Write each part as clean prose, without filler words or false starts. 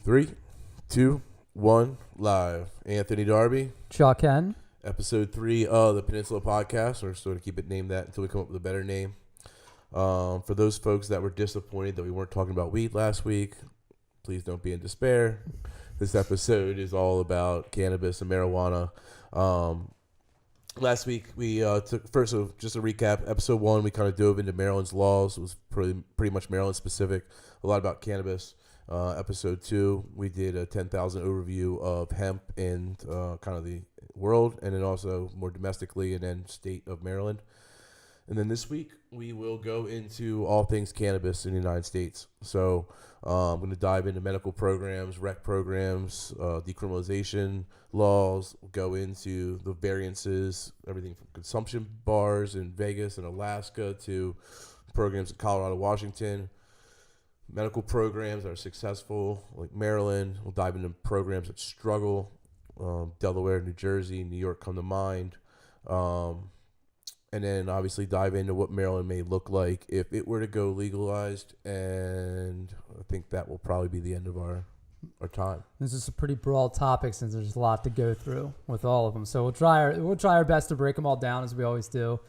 3, 2, 1, live. Anthony Darby. Chuck Henn. Episode 3 of the Peninsula Podcast. We're still going to keep it named that until we come up with a better name. For those folks that were disappointed that we weren't talking about weed last week, please don't be in despair. This episode is all about cannabis and marijuana. Last week we took first, so just a recap. Episode 1, we kind of dove into Maryland's laws. It was pretty much Maryland specific. A lot about cannabis. Episode 2, we did a 10,000 overview of hemp and kind of the world, and then also more domestically, and then state of Maryland. And then this week, we will go into all things cannabis in the United States. So I'm going to dive into medical programs, rec programs, decriminalization laws. We'll go into the variances, everything from consumption bars in Vegas and Alaska to programs in Colorado, Washington. Medical programs that are successful, like Maryland. We'll dive into programs that struggle. Delaware, New Jersey, New York come to mind. And then obviously dive into what Maryland may look like if it were to go legalized. And I think that will probably be the end of our time. This is a pretty broad topic since there's a lot to go through with all of them. So we'll try our best to break them all down as we always do.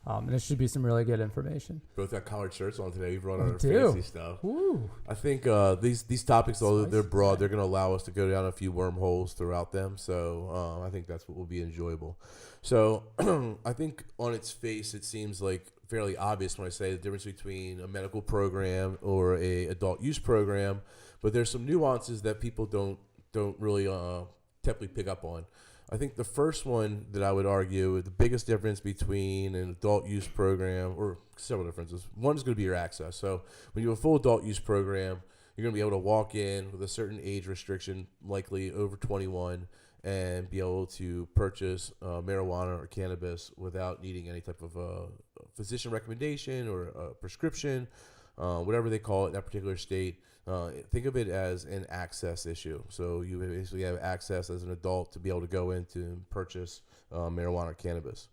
And it should be some really good information. Both got collared shirts on today. We brought our fancy stuff. Woo. I think these topics, although they're broad, they're going to allow us to go down a few wormholes throughout them. So I think that's what will be enjoyable. So I think on its face, it seems like fairly obvious when I say the difference between a medical program or a adult use program. But there's some nuances that people don't really typically pick up on. I think the first one that I would argue, the biggest difference between an adult use program, or several differences, one is going to be your access. So when you have a full adult use program, you're going to be able to walk in with a certain age restriction, likely over 21, and be able to purchase marijuana or cannabis without needing any type of physician recommendation or a prescription, whatever they call it in that particular state. Think of it as an access issue. So you basically have access as an adult to be able to go in to purchase marijuana or cannabis.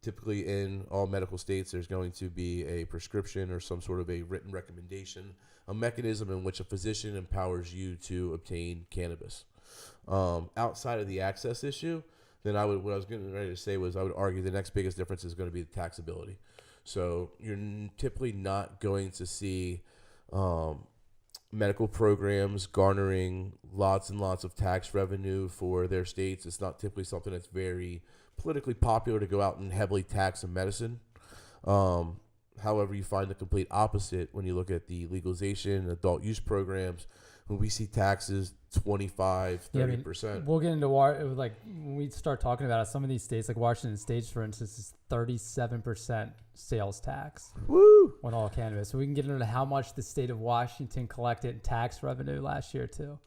Typically in all medical states, there's going to be a prescription or some sort of a written recommendation, a mechanism in which a physician empowers you to obtain cannabis. Outside of the access issue, then what I was getting ready to say was I would argue the next biggest difference is going to be the taxability. So you're typically not going to see medical programs garnering lots and lots of tax revenue for their states. It's not typically something that's very politically popular to go out and heavily tax a medicine. However, you find the complete opposite when you look at the legalization and adult use programs. When we see taxes 25, 30%. We'll get into like when we start talking about it, some of these states, like Washington State, for instance, is 37% sales tax. Woo! On all cannabis. So we can get into how much the state of Washington collected in tax revenue last year too.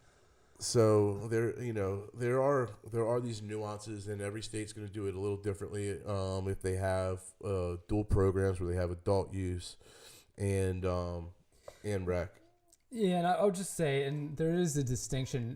So there are these nuances, and every state's going to do it a little differently. If they have dual programs where they have adult use and rec. Yeah, and I would just say, and there is a distinction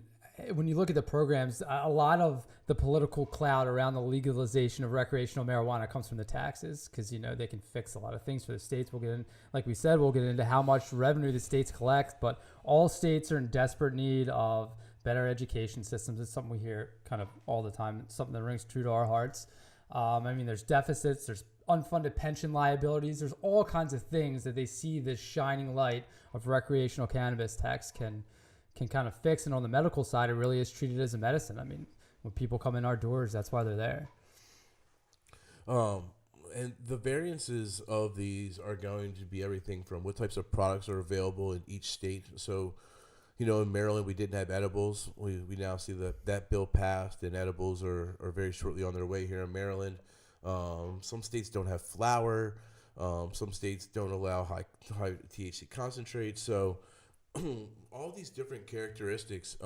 when you look at the programs. A lot of the political cloud around the legalization of recreational marijuana comes from the taxes, because they can fix a lot of things for the states. We'll get in, like we said, we'll get into how much revenue the states collect, but all states are in desperate need of better education systems. It's something we hear kind of all the time. It's something that rings true to our hearts. There's deficits, there's unfunded pension liabilities, there's all kinds of things that they see this shining light of recreational cannabis tax can kind of fix. And on the medical side, it really is treated as a medicine. When people come in our doors, that's why they're there. And the variances of these are going to be everything from what types of products are available in each state. So, in Maryland, we didn't have edibles. We now see that bill passed, and edibles are very shortly on their way here in Maryland. Some states don't have flower. Some states don't allow high THC concentrates. So all these different characteristics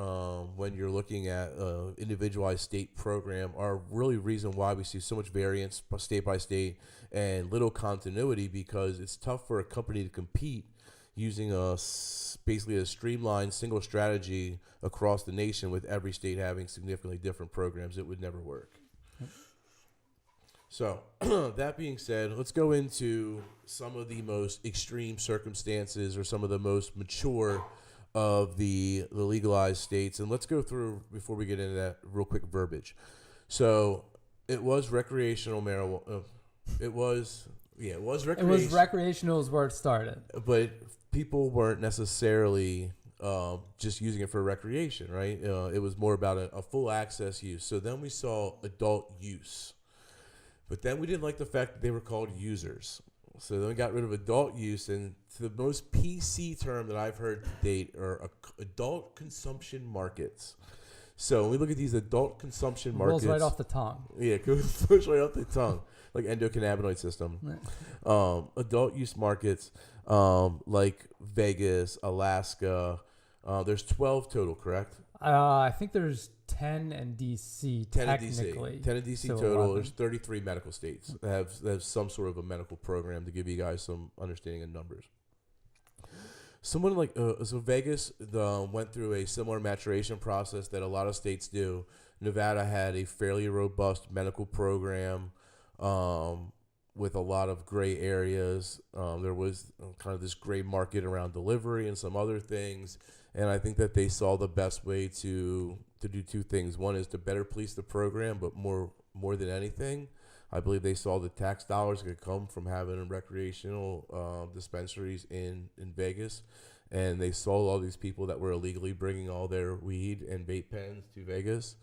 when you're looking at individualized state program are really reason why we see so much variance state by state and little continuity, because it's tough for a company to compete using basically a streamlined single strategy across the nation with every state having significantly different programs. It would never work. So that being said, let's go into some of the most extreme circumstances or some of the most mature of the legalized states. And let's go through, before we get into that, real quick verbiage. So it was recreational marijuana. It was recreational. It was recreational is where it started. But people weren't necessarily just using it for recreation, right? It was more about a full access use. So then we saw adult use. But then we didn't like the fact that they were called users. So then we got rid of adult use, and the most PC term that I've heard to date are adult consumption markets. So when we look at these adult consumption markets, rolls right off the tongue. Yeah, it goes right off the tongue, like endocannabinoid system. Right. Adult use markets like Vegas, Alaska. There's 12 total, correct? I think there's 10 in DC. 10 in DC. 10 in DC so total. 11. There's 33 medical states that have some sort of a medical program, to give you guys some understanding of numbers. Someone like so Vegas went through a similar maturation process that a lot of states do. Nevada had a fairly robust medical program with a lot of gray areas. There was kind of this gray market around delivery and some other things. And I think that they saw the best way to do two things. One is to better police the program, but more than anything, I believe they saw the tax dollars could come from having recreational dispensaries in Vegas. And they saw all these people that were illegally bringing all their weed and vape pens to Vegas,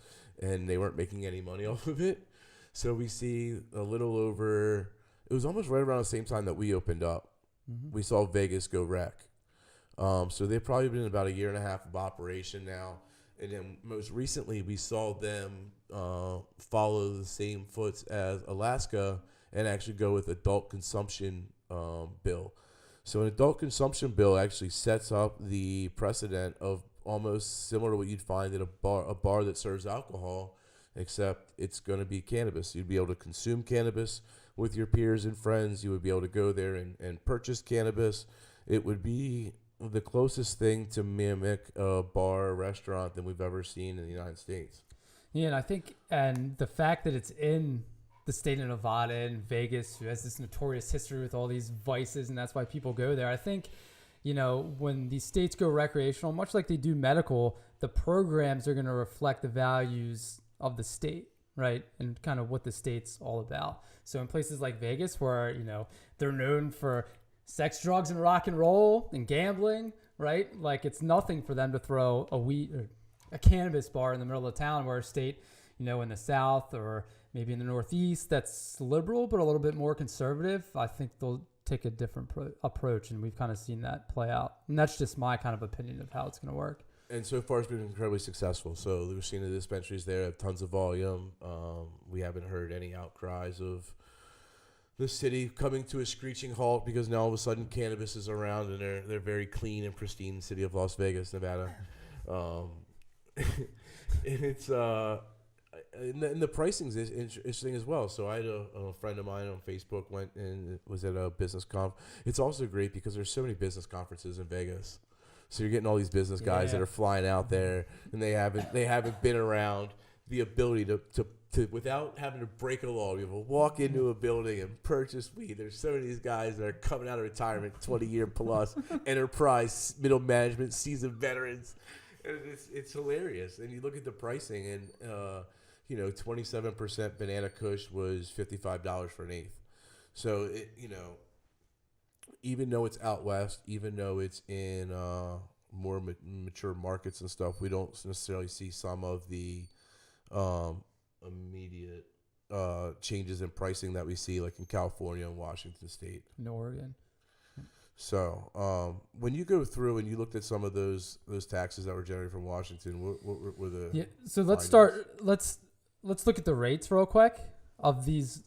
and they weren't making any money off of it. So we see a little over, it was almost right around the same time that we opened up. Mm-hmm. We saw Vegas go rec. So they've probably been about a year and a half of operation now. And then most recently, we saw them follow the same foots as Alaska and actually go with adult consumption bill. So an adult consumption bill actually sets up the precedent of almost similar to what you'd find at a bar that serves alcohol, except it's going to be cannabis. You'd be able to consume cannabis with your peers and friends. You would be able to go there and purchase cannabis. It would be the closest thing to mimic a bar or restaurant than we've ever seen in the United States. Yeah, and I think, and the fact that it's in the state of Nevada and Vegas, who has this notorious history with all these vices, and that's why people go there. I think, when these states go recreational, much like they do medical, the programs are going to reflect the values of the state, right? And kind of what the state's all about. So in places like Vegas, where, they're known for sex, drugs, and rock and roll and gambling, right? Like, it's nothing for them to throw a cannabis bar in the middle of town, where a state, in the South or maybe in the Northeast that's liberal but a little bit more conservative, I think they'll take a different approach, and we've kind of seen that play out. And that's just my kind of opinion of how it's going to work. And so far, it's been incredibly successful. So we've seen the dispensaries there have tons of volume. We haven't heard any outcries of the city coming to a screeching halt because now all of a sudden cannabis is around, and they're very clean and pristine city of Las Vegas, Nevada. And it's and the pricing is interesting as well. So I had a friend of mine on Facebook went and was at a business conference. It's also great because there's so many business conferences in Vegas. So you're getting all these business guys that are flying out there, and they haven't been around the ability to without having to break a law, be able to walk into a building and purchase weed. There's so many of these guys that are coming out of retirement, 20-year plus, enterprise, middle management, seasoned veterans. And it's hilarious. And you look at the pricing, and 27% Banana Kush was $55 for an eighth. So even though it's out west, even though it's in more mature markets and stuff, we don't necessarily see some of the immediate changes in pricing that we see like in California and Washington State. In Oregon. So when you go through and you looked at some of those taxes that were generated from Washington, what were the So let's findings? let's look at the rates real quick of these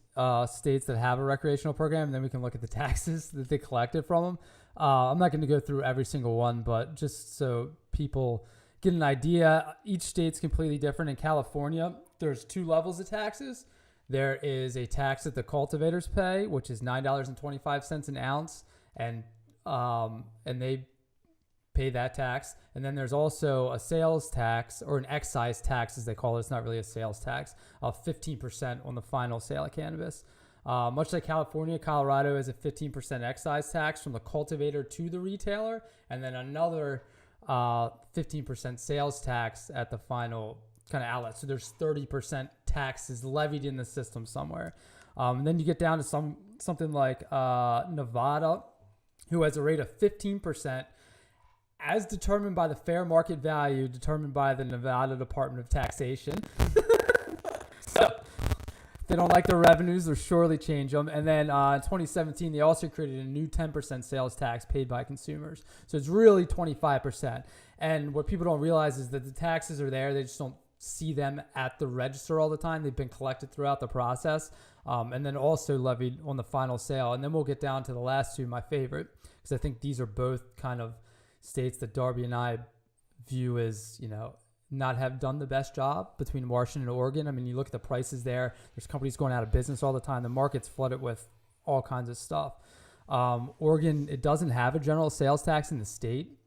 states that have a recreational program, and then we can look at the taxes that they collected from them. I'm not going to go through every single one, but just so people get an idea, each state's completely different. In California, there's 2 levels of taxes. There is a tax that the cultivators pay, which is $9.25 an ounce, and they pay that tax. And then there's also a sales tax, or an excise tax as they call it. It's not really a sales tax, of 15% on the final sale of cannabis. Much like California, Colorado has a 15% excise tax from the cultivator to the retailer, and then another 15% sales tax at the final kind of outlet. So there's 30% taxes levied in the system somewhere. And then you get down to something like Nevada, who has a rate of 15%, as determined by the fair market value determined by the Nevada Department of Taxation. So if they don't like their revenues, they'll surely change them. And then in 2017, they also created a new 10% sales tax paid by consumers. So it's really 25%. And what people don't realize is that the taxes are there. They just don't see them at the register all the time. They've been collected throughout the process, and then also levied on the final sale. And then we'll get down to the last two, my favorite, because I think these are both kind of states that Darby and I view as, not have done the best job, between Washington and Oregon. I mean, you look at the prices there. There's companies going out of business all the time. The market's flooded with all kinds of stuff. Oregon, it doesn't have a general sales tax in the state,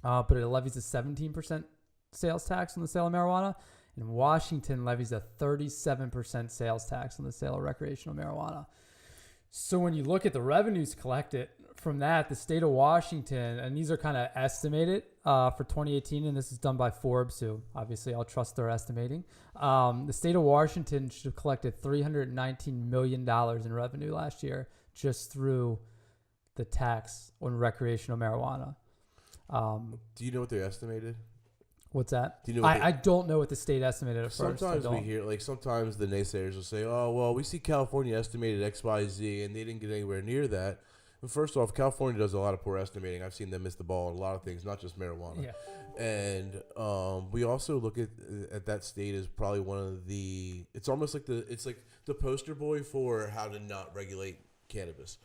but it levies a 17% sales tax on the sale of marijuana. And Washington levies a 37% sales tax on the sale of recreational marijuana. So when you look at the revenues collected from that, the state of Washington, and these are kind of estimated for 2018, and this is done by Forbes, so obviously I'll trust their estimating. The state of Washington should have collected $319 million in revenue last year just through the tax on recreational marijuana. Do you know what they estimated? What's that? Do you know I don't know what the state estimated at first. Sometimes we hear, sometimes the naysayers will say, oh, well, we see California estimated X, Y, Z, and they didn't get anywhere near that. But first off, California does a lot of poor estimating. I've seen them miss the ball on a lot of things, not just marijuana. Yeah. And we also look at that state as probably one of the, it's almost like the poster boy for how to not regulate cannabis.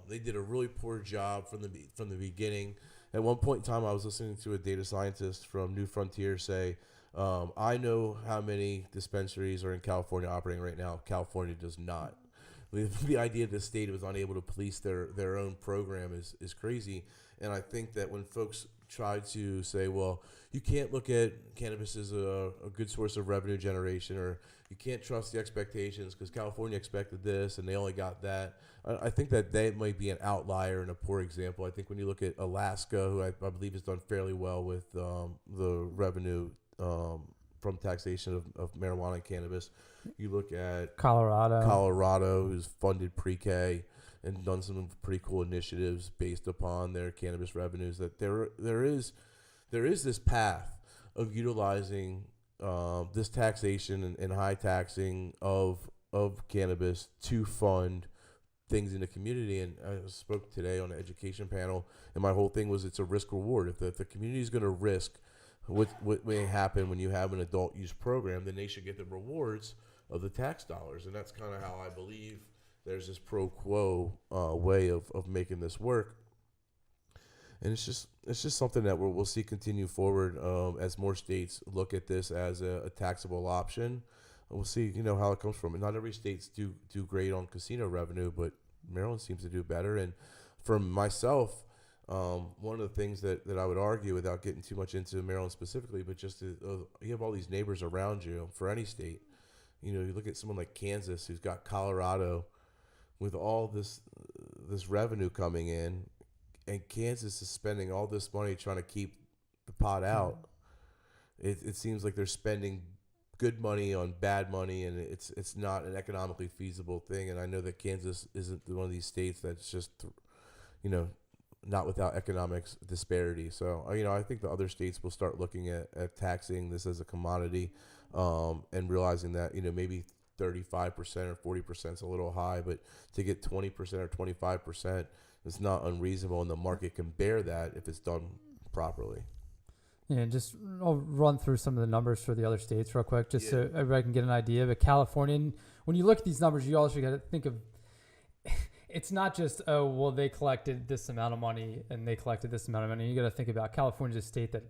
They did a really poor job from the beginning. At one point in time, I was listening to a data scientist from New Frontier say, I know how many dispensaries are in California operating right now. California does not. The idea that the state was unable to police their own program is crazy. And I think that when folks try to say, well, you can't look at cannabis as a good source of revenue generation, or you can't trust the expectations because California expected this and they only got that. I think that might be an outlier and a poor example. I think when you look at Alaska, who I believe has done fairly well with the revenue from taxation of marijuana and cannabis. You look at Colorado, who's funded pre-K and done some pretty cool initiatives based upon their cannabis revenues. That there is this path of utilizing this taxation and high taxing of cannabis to fund things in the community. And I spoke today on an education panel, and my whole thing was it's a risk reward. If the community is going to risk what may happen when you have an adult use program, then they should get the rewards of the tax dollars. And that's kind of how I believe there's this pro quo way of making this work. And it's just something that we'll see continue forward as more states look at this as a taxable option. We'll see, how it comes from. And not every states do great on casino revenue, but Maryland seems to do better. And for myself, one of the things that I would argue, without getting too much into Maryland specifically, but just you have all these neighbors around you for any state. You look at someone like Kansas, who's got Colorado with all this revenue coming in, and Kansas is spending all this money trying to keep the pot out. It seems like they're spending good money on bad money, and it's not an economically feasible thing. And I know that Kansas isn't one of these states that's just, not without economic disparity. So, I think the other states will start looking at taxing this as a commodity, and realizing that, maybe 35% or 40% is a little high, but to get 20% or 25%, it's not unreasonable, and the market can bear that if it's done properly. Yeah, just I'll run through some of the numbers for the other states real quick, just so everybody can get an idea. But California, when you look at these numbers, you also got to think of, it's not just, oh, well, they collected this amount of money and they collected this amount of money. You got to think about California's a state that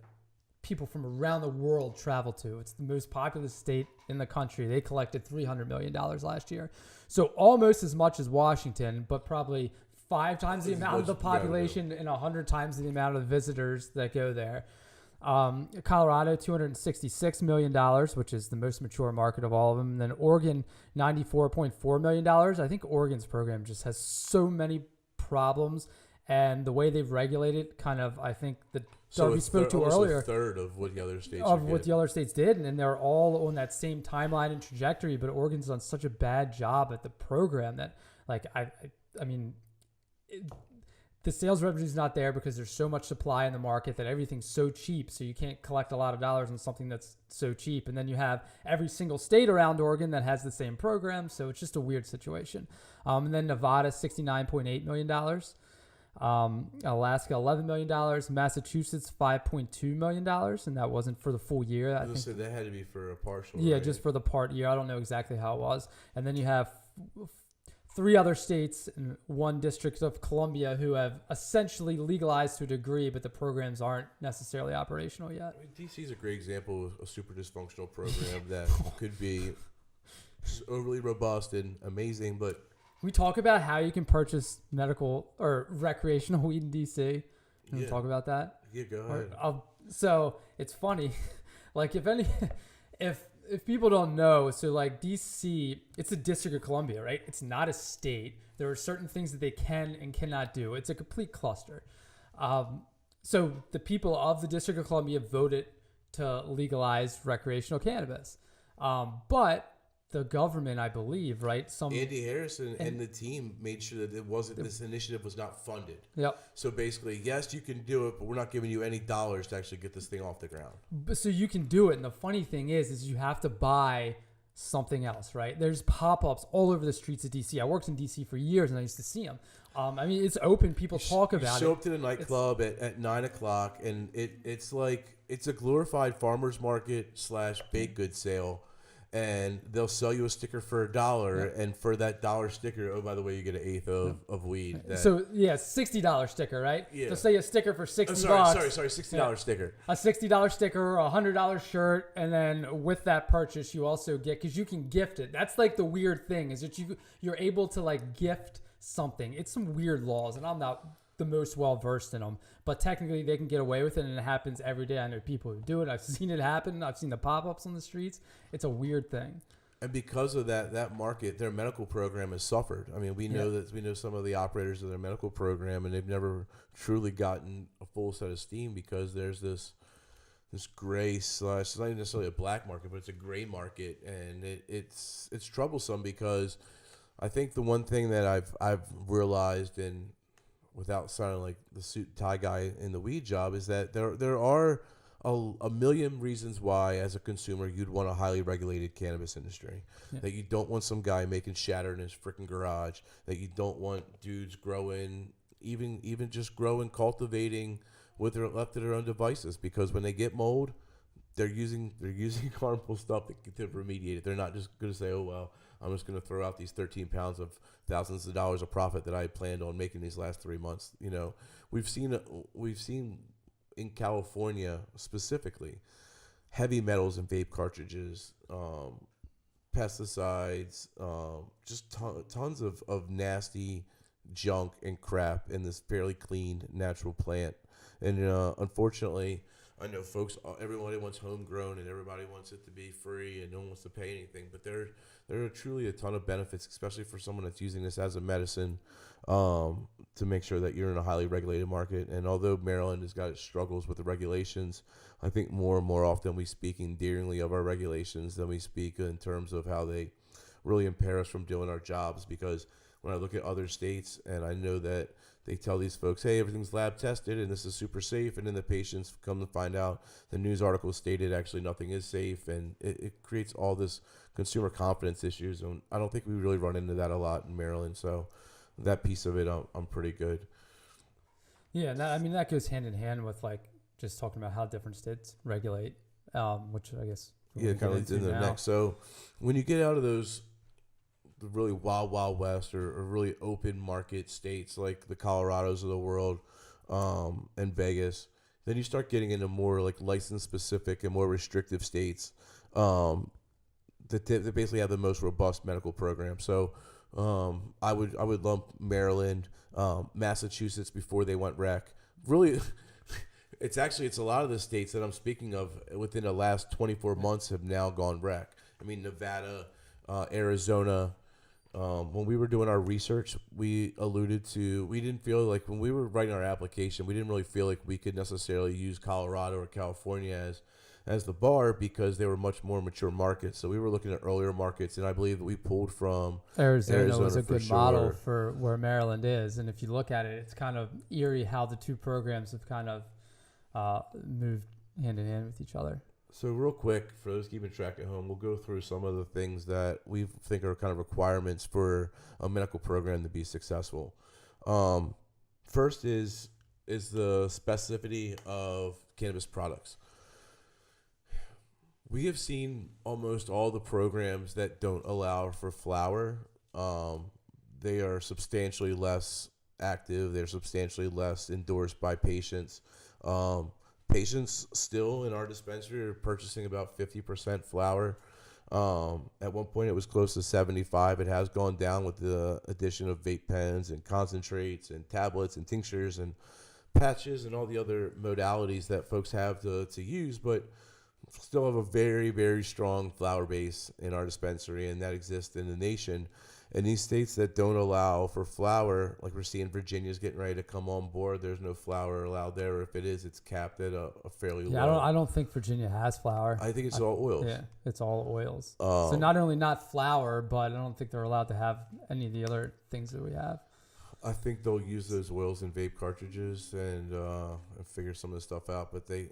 people from around the world travel to. It's the most populous state in the country. They collected $300 million last year. So almost as much as Washington, but probably 5 times the amount of the population and 100 times the amount of visitors that go there. Colorado, $266 million, which is the most mature market of all of them. And then Oregon, $94.4 million. I think Oregon's program just has so many problems, and the way they've regulated kind of, I think that Darby spoke to earlier. A third of what the other states the other states did, and they're all on that same timeline and trajectory. But Oregon's done such a bad job at the program that, like, I mean, the sales revenue is not there because there's so much supply in the market that everything's so cheap, so you can't collect a lot of dollars on something that's so cheap. And then you have every single state around Oregon that has the same program, so it's just a weird situation. And then Nevada, $69.8 million. Alaska, $11 million. Massachusetts, $5.2 million, and that wasn't for the full year. I think so that had to be for a partial. Yeah, right? just for the part year. I don't know exactly how it was. And then you have 3 other states and 1 district of Columbia who have essentially legalized to a degree, but the programs aren't necessarily operational yet. I mean, DC is a great example of a super dysfunctional program that could be overly robust and amazing, but we talk about how you can purchase medical or recreational weed in DC. Can we talk about that? Yeah, go ahead. So it's funny, like if people don't know, so like DC, it's a District of Columbia, right? It's not a state. There are certain things that they can and cannot do. It's a complete cluster. So the people of the District of Columbia voted to legalize recreational cannabis. But the government, I believe, right? Andy Harrison and the team made sure that this initiative was not funded. Yep. So basically, yes, you can do it, but we're not giving you any dollars to actually get this thing off the ground. So you can do it, and the funny thing is you have to buy something else, right? There's pop-ups all over the streets of DC. I worked in DC for years, and I used to see them. I mean, it's open. People talk about it. Show up to the nightclub at 9 o'clock, and it's like it's a glorified farmer's market / baked goods sale. And they'll sell you a sticker for $1, and for that $1 sticker, oh, by the way, you get an eighth of weed. So yeah, $60 sticker, right? Yeah. So say a sticker for $60. Sorry, $60 sticker. A $60 sticker, a $100 shirt, and then with that purchase, you also get, because you can gift it. That's like the weird thing, is that you're able to like gift something. It's some weird laws, and I'm not the most well versed in them, but technically they can get away with it, and it happens every day. I know people who do it. I've seen it happen. I've seen the pop-ups on the streets. It's a weird thing. And because of that market, their medical program has suffered. I mean, we know some of the operators of their medical program, and they've never truly gotten a full set of steam because there's this gray / it's not even necessarily a black market, but it's a gray market, and it's troublesome because I think the one thing that I've realized, and without sounding like the suit and tie guy in the weed job, is that there are a million reasons why, as a consumer, you'd want a highly regulated cannabis industry. Yeah. That you don't want some guy making shatter in his freaking garage. That you don't want dudes growing, even just growing, cultivating with their left to their own devices. Because when they get mold, they're using harmful stuff to remediate it. They're not just going to say, oh well, I'm just going to throw out these 13 pounds of thousands of dollars of profit that I planned on making these last 3 months. You know, we've seen in California specifically heavy metals in vape cartridges, pesticides, just tons of nasty junk and crap in this fairly clean natural plant. And unfortunately, I know everybody wants homegrown and everybody wants it to be free and no one wants to pay anything, but there are truly a ton of benefits, especially for someone that's using this as a medicine, to make sure that you're in a highly regulated market. And although Maryland has got its struggles with the regulations, I think more and more often we speak endearingly of our regulations than we speak in terms of how they really impair us from doing our jobs. Because when I look at other states, and I know that they tell these folks, hey, everything's lab tested and this is super safe, and then the patients come to find out the news article stated actually nothing is safe, and it creates all this consumer confidence issues. And I don't think we really run into that a lot in Maryland. So that piece of it, I'm pretty good. Yeah, that goes hand in hand with like just talking about how different states regulate, which I guess kind of leads into the next. So when you get out of those the really wild west or really open market states like the Colorados of the world, and Vegas, then you start getting into more like license specific and more restrictive states that basically have the most robust medical program. So I would lump Maryland, Massachusetts before they went rec. Really, it's a lot of the states that I'm speaking of within the last 24 months have now gone rec. I mean, Nevada, Arizona, When we were doing our research, we didn't feel like when we were writing our application, we didn't really feel like we could necessarily use Colorado or California as the bar because they were much more mature markets. So we were looking at earlier markets, and I believe that we pulled from Arizona was a good model for where Maryland is. And if you look at it, it's kind of eerie how the two programs have kind of moved hand in hand with each other. So real quick, for those keeping track at home, we'll go through some of the things that we think are kind of requirements for a medical program to be successful. First is the specificity of cannabis products. We have seen almost all the programs that don't allow for flower. They are substantially less active. They're substantially less endorsed by patients. Patients still in our dispensary are purchasing about 50% flower. At one point, it was close to 75. It has gone down with the addition of vape pens and concentrates and tablets and tinctures and patches and all the other modalities that folks have to use, but still have a very, very strong flower base in our dispensary, and that exists in the nation. And these states that don't allow for flower, like we're seeing Virginia's getting ready to come on board, there's no flower allowed there. Or if it is, it's capped at a fairly low. I don't think Virginia has flower. I think it's all oils. Yeah, it's all oils. So not only not flower, but I don't think they're allowed to have any of the other things that we have. I think they'll use those oils in vape cartridges and figure some of the stuff out. But they're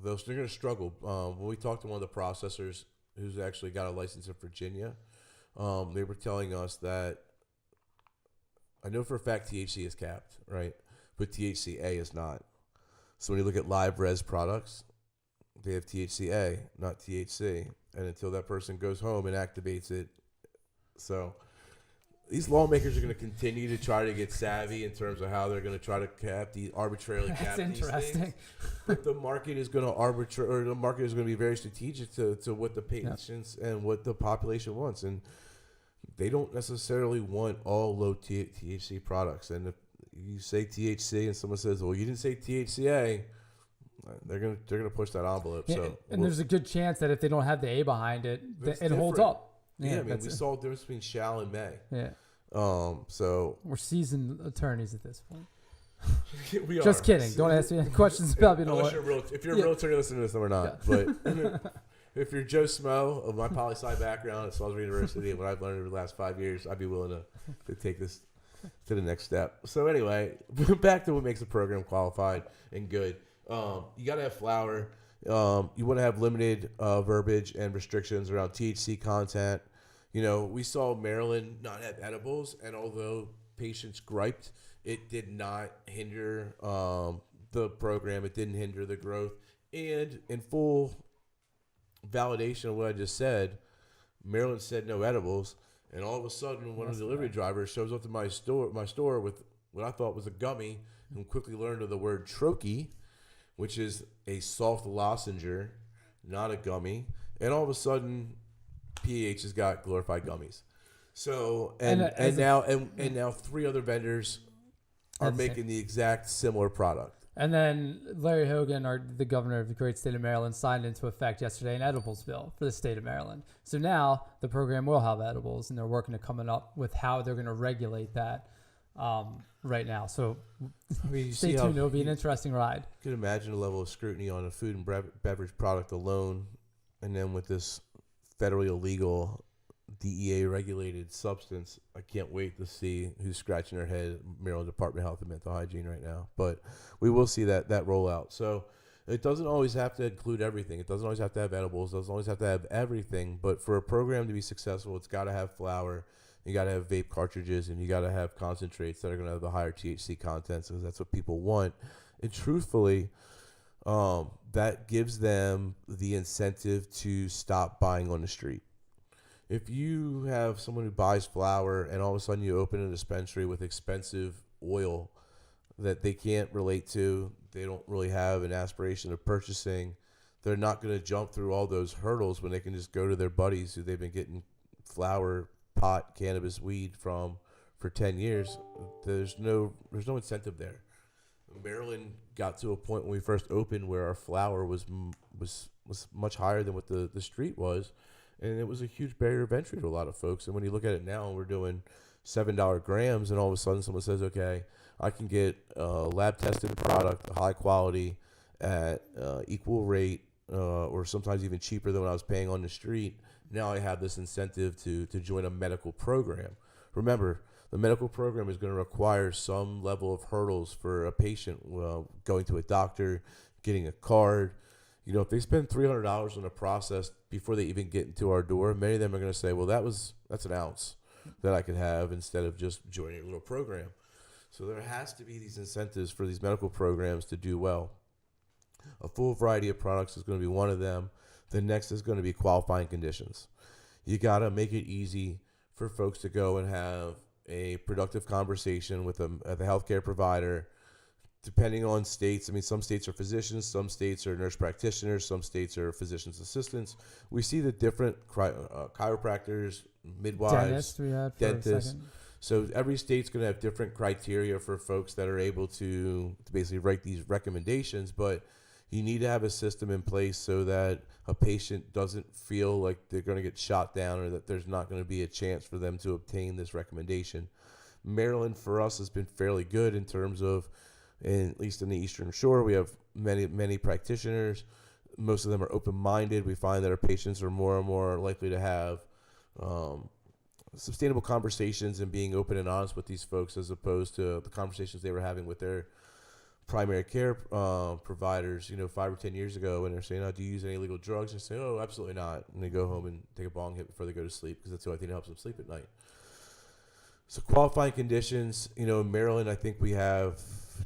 going to struggle. When we talked to one of the processors who's actually got a license in Virginia, they were telling us that I know for a fact THC is capped, right? But THCA is not. So when you look at live res products, they have THCA, not THC. And until that person goes home and activates it. So these lawmakers are going to continue to try to get savvy in terms of how they're going to try to arbitrarily cap these things. But the market is going to be very strategic to what the patients and what the population wants. And they don't necessarily want all low THC products. And if you say THC and someone says, "Well, you didn't say THCA," they're gonna push that envelope. Yeah, so there's a good chance that if they don't have the A behind it, it holds up. Yeah, I mean, we saw the difference between shall and may. Yeah. So we're seasoned attorneys at this point. We Just kidding. Don't ask me any questions about being a lawyer. If you're a realtor, listening to this, we're not. Yeah. But if you're Joe Smo of my poli-sci background at Salisbury University and what I've learned over the last 5 years, I'd be willing to take this to the next step. So anyway, back to what makes a program qualified and good. You got to have flower. You want to have limited verbiage and restrictions around THC content. You know, we saw Maryland not have edibles, and although patients griped, it did not hinder the program. It didn't hinder the growth. And in full validation of what I just said, Maryland said no edibles, and all of a sudden one of the delivery drivers shows up to my store with what I thought was a gummy, and quickly learned of the word troche, which is a soft lozenger, not a gummy. And all of a sudden, PH has got glorified gummies. So now 3 other vendors are making the exact similar product. And then Larry Hogan, the governor of the great state of Maryland, signed into effect yesterday an edibles bill for the state of Maryland. So now the program will have edibles, and they're working to coming up with how they're going to regulate that right now. So stay tuned. It'll be an interesting ride. You can imagine the level of scrutiny on a food and beverage product alone, and then with this federally illegal DEA-regulated substance. I can't wait to see who's scratching their head, Maryland Department of Health and Mental Hygiene right now. But we will see that roll out. So it doesn't always have to include everything. It doesn't always have to have edibles. It doesn't always have to have everything. But for a program to be successful, it's got to have flower. You got to have vape cartridges, and you got to have concentrates that are going to have the higher THC content, because that's what people want. And truthfully, that gives them the incentive to stop buying on the street. If you have someone who buys flower and all of a sudden you open a dispensary with expensive oil that they can't relate to, they don't really have an aspiration of purchasing, they're not going to jump through all those hurdles when they can just go to their buddies who they've been getting flower, pot, cannabis, weed from for 10 years. There's no incentive there. Maryland got to a point when we first opened where our flower was much higher than what the street was. And it was a huge barrier of entry to a lot of folks. And when you look at it now, we're doing $7 grams, and all of a sudden someone says, okay, I can get a lab-tested product, high quality, at equal rate, or sometimes even cheaper than what I was paying on the street. Now I have this incentive to join a medical program. Remember, the medical program is going to require some level of hurdles for a patient, going to a doctor, getting a card. You know, if they spend $300 on a process before they even get into our door, many of them are going to say, well, that's an ounce that I could have instead of just joining a little program. So there has to be these incentives for these medical programs to do well. A full variety of products is going to be one of them. The next is going to be qualifying conditions. You got to make it easy for folks to go and have a productive conversation with the healthcare provider. Depending on states, I mean, some states are physicians, some states are nurse practitioners, some states are physician's assistants. We see the different chiropractors, midwives, dentists. So every state's going to have different criteria for folks that are able to basically write these recommendations, but you need to have a system in place so that a patient doesn't feel like they're going to get shot down or that there's not going to be a chance for them to obtain this recommendation. Maryland, for us, has been fairly good in terms of, at least in the Eastern Shore, we have many practitioners. Most of them are open-minded. We find that our patients are more and more likely to have sustainable conversations and being open and honest with these folks, as opposed to the conversations they were having with their primary care providers, 5 or 10 years ago, when they're saying, "Oh, do you use any illegal drugs?" And say, "Oh, absolutely not." And they go home and take a bong hit before they go to sleep, because that's the only thing that helps them sleep at night. So qualifying conditions, in Maryland, I think we have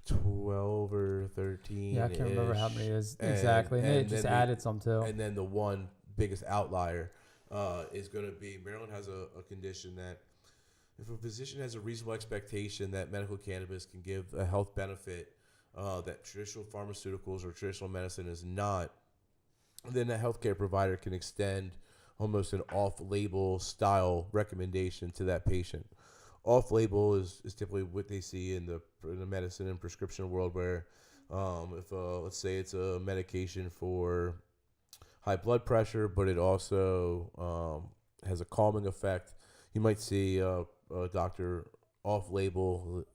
12 or 13. Yeah, I can't remember how many it is exactly. And they just added some too. And then the one biggest outlier is going to be, Maryland has a condition that if a physician has a reasonable expectation that medical cannabis can give a health benefit that traditional pharmaceuticals or traditional medicine is not, then a healthcare provider can extend almost an off-label style recommendation to that patient. Off-label is typically what they see in the medicine and prescription world, where if let's say it's a medication for high blood pressure, but it also has a calming effect, you might see a doctor off-label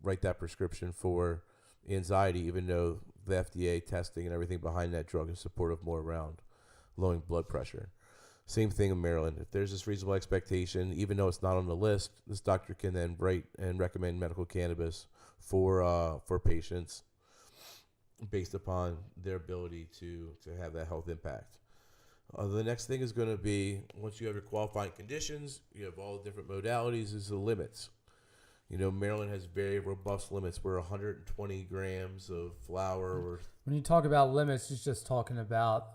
write that prescription for anxiety, even though the FDA testing and everything behind that drug is supportive more around lowering blood pressure. Same thing in Maryland. If there's this reasonable expectation, even though it's not on the list, this doctor can then write and recommend medical cannabis for patients based upon their ability to have that health impact. The next thing is going to be, once you have your qualifying conditions, you have all the different modalities, is the limits. Maryland has very robust limits. We're 120 grams of flower. When you talk about limits, it's just talking about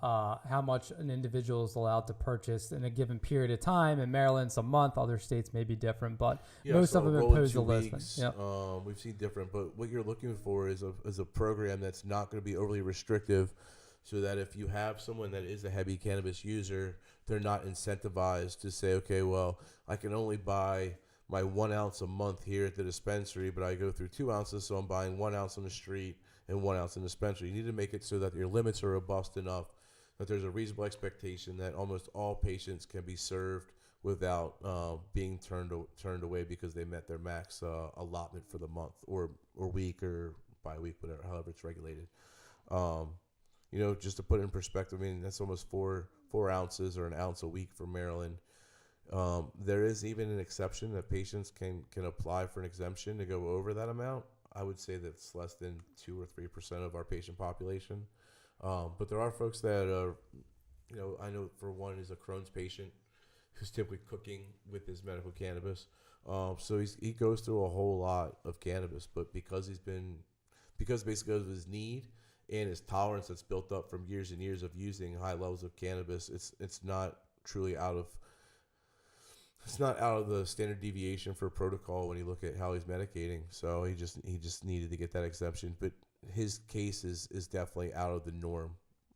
how much an individual is allowed to purchase in a given period of time. In Maryland, it's a month. Other states may be different, but most of them impose a limit. Yep. We've seen different, but what you're looking for is a program that's not going to be overly restrictive, so that if you have someone that is a heavy cannabis user, they're not incentivized to say, okay, well, I can only buy my 1 ounce a month here at the dispensary, but I go through 2 ounces, so I'm buying 1 ounce on the street and 1 ounce in the dispensary. You need to make it so that your limits are robust enough that there's a reasonable expectation that almost all patients can be served without being turned away because they met their max allotment for the month or week or bi-week, whatever, however it's regulated. Just to put it in perspective, I mean, that's almost 4 ounces or an ounce a week for Maryland. There is even an exception that patients can apply for an exemption to go over that amount. I would say that's less than 2 or 3% of our patient population. But there are folks that are, I know for one is a Crohn's patient who's typically cooking with his medical cannabis. So he goes through a whole lot of cannabis, but because basically of his need and his tolerance that's built up from years and years of using high levels of cannabis, it's not truly out of the standard deviation for protocol when you look at how he's medicating. So he just needed to get that exemption. But his case is definitely out of the norm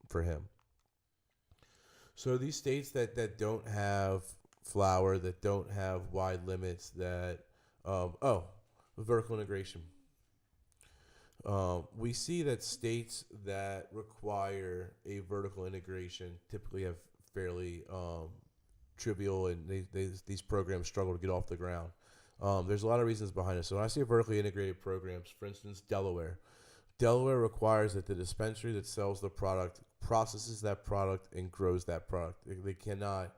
for him. So these states that don't have flower, that don't have wide limits, that vertical integration. We see that states that require a vertical integration typically have fairly trivial, and these programs struggle to get off the ground. There's a lot of reasons behind it. So when I say vertically integrated programs, for instance, Delaware requires that the dispensary that sells the product processes that product and grows that product. They cannot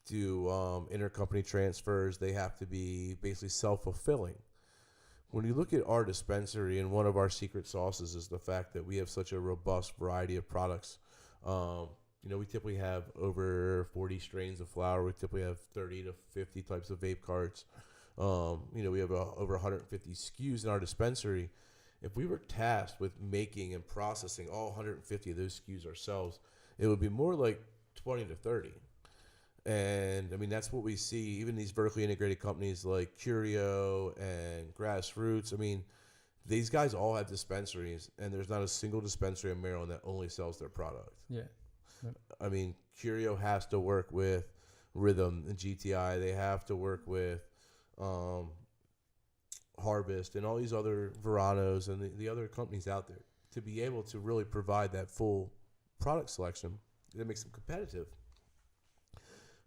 do intercompany transfers. They have to be basically self-fulfilling. When you look at our dispensary, and one of our secret sauces is the fact that we have such a robust variety of products. We typically have over 40 strains of flower. We typically have 30 to 50 types of vape carts. We have over 150 SKUs in our dispensary. If we were tasked with making and processing all 150 of those SKUs ourselves, it would be more like 20 to 30. And I mean, that's what we see. Even these vertically integrated companies like Curio and Grassroots, I mean, these guys all have dispensaries, and there's not a single dispensary in Maryland that only sells their product. Yeah. I mean, Curio has to work with Rhythm and GTI. They have to work with Harvest and all these other Veranos and the other companies out there to be able to really provide that full product selection that makes them competitive.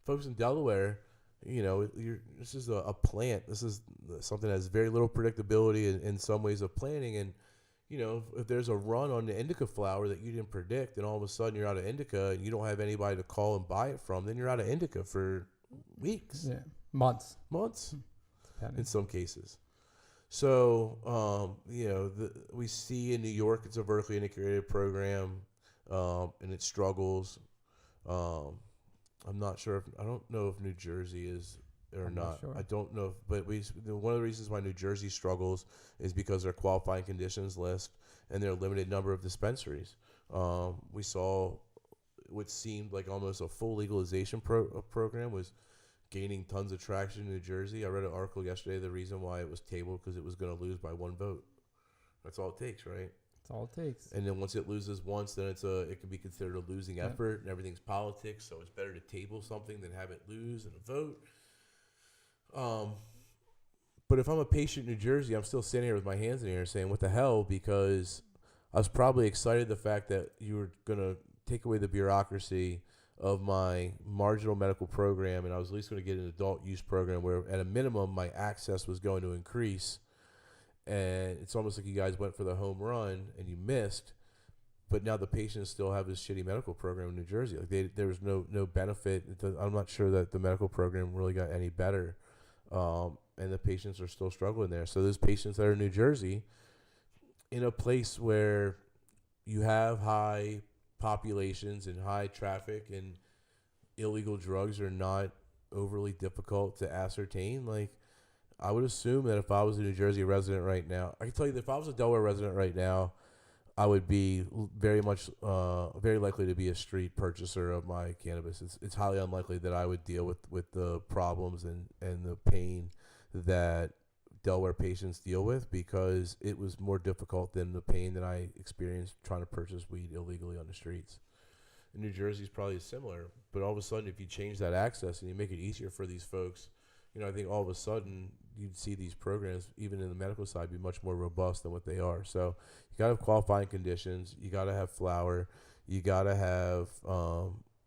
Folks in Delaware, this is a plant. This is something that has very little predictability in some ways of planning. And, if there's a run on the indica flower that you didn't predict, and all of a sudden you're out of indica and you don't have anybody to call and buy it from, then you're out of indica for weeks. Yeah, months in some cases. So, we see in New York, it's a vertically integrated program, and it struggles. I'm not sure I don't know if New Jersey is or not. Sure. I don't know, but one of the reasons why New Jersey struggles is because their qualifying conditions list and their limited number of dispensaries. We saw what seemed like almost a full legalization program was gaining tons of traction in New Jersey. I read an article yesterday. The reason why it was tabled because it was going to lose by one vote. That's all it takes, right? That's all it takes. And then once it loses once, then it can be considered a losing effort, and everything's politics. So it's better to table something than have it lose in a vote. But if I'm a patient in New Jersey, I'm still sitting here with my hands in the air saying, what the hell? Because I was probably excited the fact that you were going to take away the bureaucracy of my marginal medical program, and I was at least going to get an adult use program where at a minimum my access was going to increase. And it's almost like you guys went for the home run and you missed, but now the patients still have this shitty medical program in New Jersey. Like there was no benefit. I'm not sure that the medical program really got any better, and the patients are still struggling there. So those patients that are in New Jersey, in a place where you have high populations and high traffic and illegal drugs are not overly difficult to ascertain, like I would assume that if I was a New Jersey resident right now, I can tell you that if I was a Delaware resident right now, I would be very likely to be a street purchaser of my cannabis. It's highly unlikely that I would deal with the problems and the pain that Delaware patients deal with, because it was more difficult than the pain that I experienced trying to purchase weed illegally on the streets. And New Jersey is probably similar, but all of a sudden, if you change that access and you make it easier for these folks, I think all of a sudden you'd see these programs, even in the medical side, be much more robust than what they are. So you got to have qualifying conditions. You got to have flower. You got to have,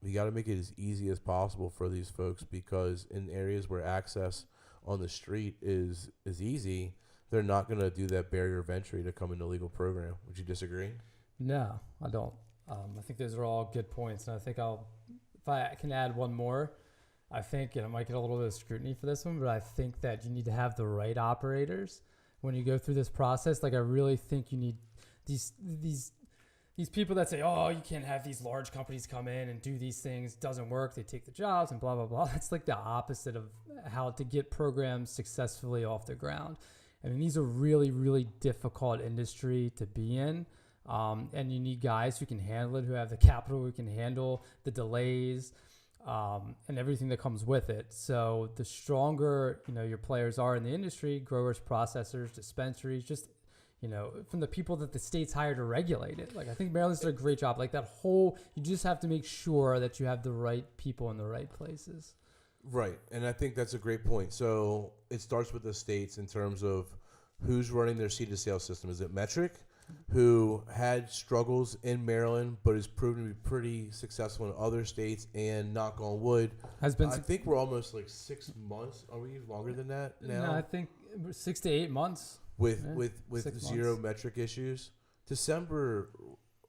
you got to make it as easy as possible for these folks, because in areas where access on the street is easy, they're not going to do that barrier of entry to come into a legal program. Would you disagree? No, I don't. I think those are all good points. And I think if I can add one more, I think, and I might get a little bit of scrutiny for this one, but I think that you need to have the right operators when you go through this process. Like, I really think you need these people that say, oh, you can't have these large companies come in and do these things. It doesn't work. They take the jobs and blah, blah, blah. That's like the opposite of how to get programs successfully off the ground. I mean, these are really, really difficult industry to be in. And you need guys who can handle it, who have the capital, who can handle the delays, and everything that comes with it. So the stronger, your players are in the industry, growers, processors, dispensaries, just, from the people that the state's hired to regulate it. Like, I think Maryland's did a great job. Like, you just have to make sure that you have the right people in the right places. Right. And I think that's a great point. So it starts with the states in terms of who's running their seed-to-sale system. Is it metric? who had struggles in Maryland, but is proven to be pretty successful in other states. And knock on wood, I think we're almost like 6 months. Are we longer than that now? No, I think 6 to 8 months with zero metric issues. December,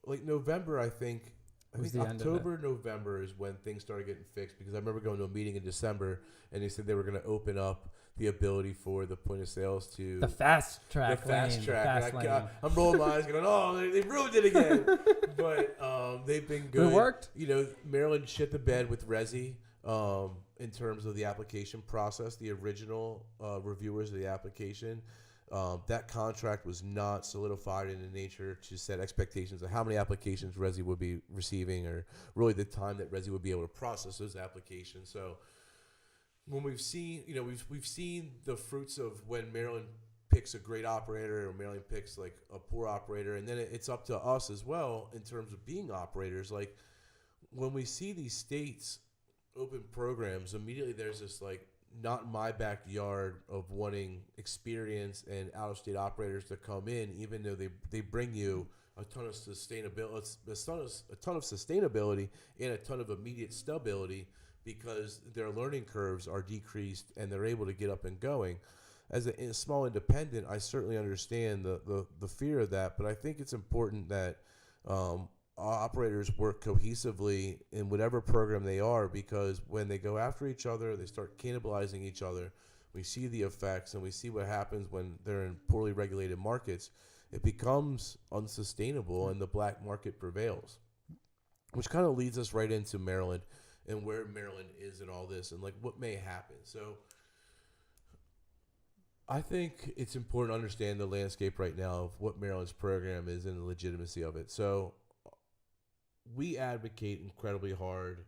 like November, I think October, November is when things started getting fixed, because I remember going to a meeting in December and they said they were going to open up the ability for the point of sales to the fast track. I'm rolling my eyes going, oh, they ruined it again. But they've been good. It worked. Maryland shit the bed with Resi in terms of the application process. The original reviewers of the application, that contract was not solidified in the nature to set expectations of how many applications Resi would be receiving, or really the time that Resi would be able to process those applications. So when we've seen, we've seen the fruits of when Maryland picks a great operator or Maryland picks like a poor operator, and then it's up to us as well in terms of being operators. Like when we see these states open programs, immediately there's this like not in my backyard of wanting experience and out-of-state operators to come in, even though they bring you a ton of sustainability, and a ton of immediate stability, because their learning curves are decreased and they're able to get up and going. As a small independent, I certainly understand the fear of that, but I think it's important that operators work cohesively in whatever program they are, because when they go after each other, they start cannibalizing each other. We see the effects, and we see what happens when they're in poorly regulated markets. It becomes unsustainable, and the black market prevails, which kind of leads us right into Maryland and where Maryland is in all this, and like what may happen. So I think it's important to understand the landscape right now of what Maryland's program is and the legitimacy of it. So we advocate incredibly hard